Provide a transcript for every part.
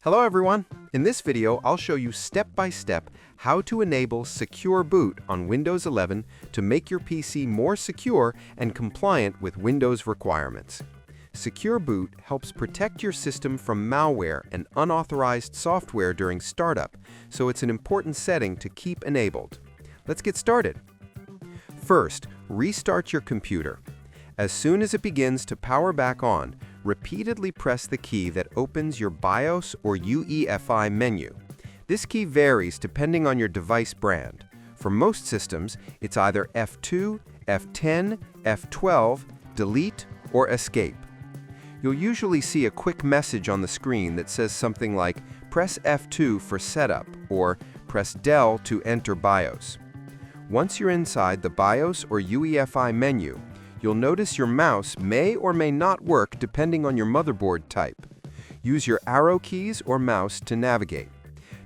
Hello everyone! In this video, I'll show you step-by-step how to enable Secure Boot on Windows 11 to make your PC more secure and compliant with Windows requirements. Secure Boot helps protect your system from malware and unauthorized software during startup, so it's an important setting to keep enabled. Let's get started. First, restart your computer. As soon as it begins to power back on, repeatedly press the key that opens your BIOS or UEFI menu. This key varies depending on your device brand. For most systems, it's either F2, F10, F12, Delete, or Escape. You'll usually see a quick message on the screen that says something like, press F2 for setup, or press Del to enter BIOS. Once you're inside the BIOS or UEFI menu, you'll notice your mouse may or may not work depending on your motherboard type. Use your arrow keys or mouse to navigate.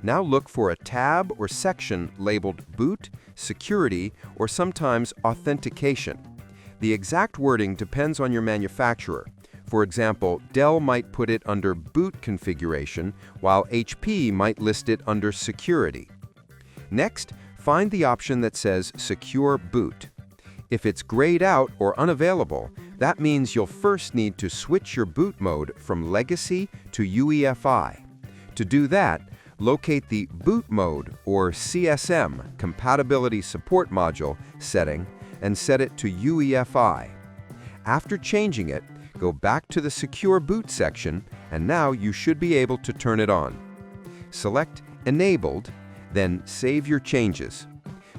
Now look for a tab or section labeled Boot, Security, or sometimes Authentication. The exact wording depends on your manufacturer. For example, Dell might put it under Boot Configuration, while HP might list it under Security. Next, find the option that says Secure Boot. If it's grayed out or unavailable, that means you'll first need to switch your boot mode from Legacy to UEFI. To do that, locate the Boot Mode or CSM Compatibility Support Module setting and set it to UEFI. After changing it, go back to the Secure Boot section, and now you should be able to turn it on. Select Enabled, then save your changes.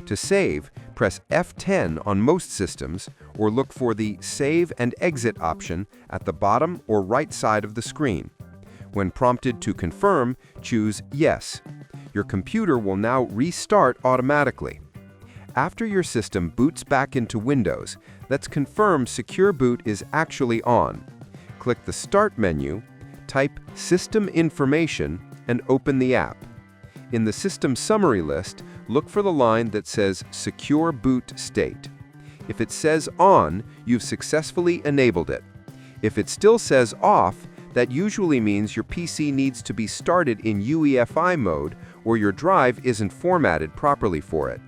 To save, press F10 on most systems, or look for the Save and Exit option at the bottom or right side of the screen. When prompted to confirm, choose Yes. Your computer will now restart automatically. After your system boots back into Windows, let's confirm Secure Boot is actually on. Click the Start menu, type System Information, and open the app. In the System Summary list, look for the line that says Secure Boot State. If it says On, you've successfully enabled it. If it still says Off, that usually means your PC needs to be started in UEFI mode or your drive isn't formatted properly for it.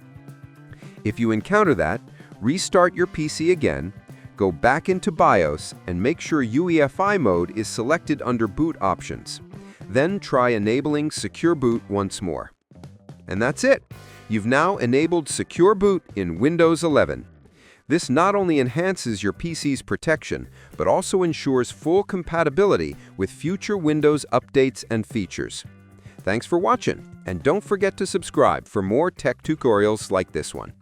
If you encounter that, restart your PC again, go back into BIOS, and make sure UEFI mode is selected under Boot Options. Then try enabling Secure Boot once more. And that's it! You've now enabled Secure Boot in Windows 11. This not only enhances your PC's protection, but also ensures full compatibility with future Windows updates and features. Thanks for watching, and don't forget to subscribe for more tech tutorials like this one.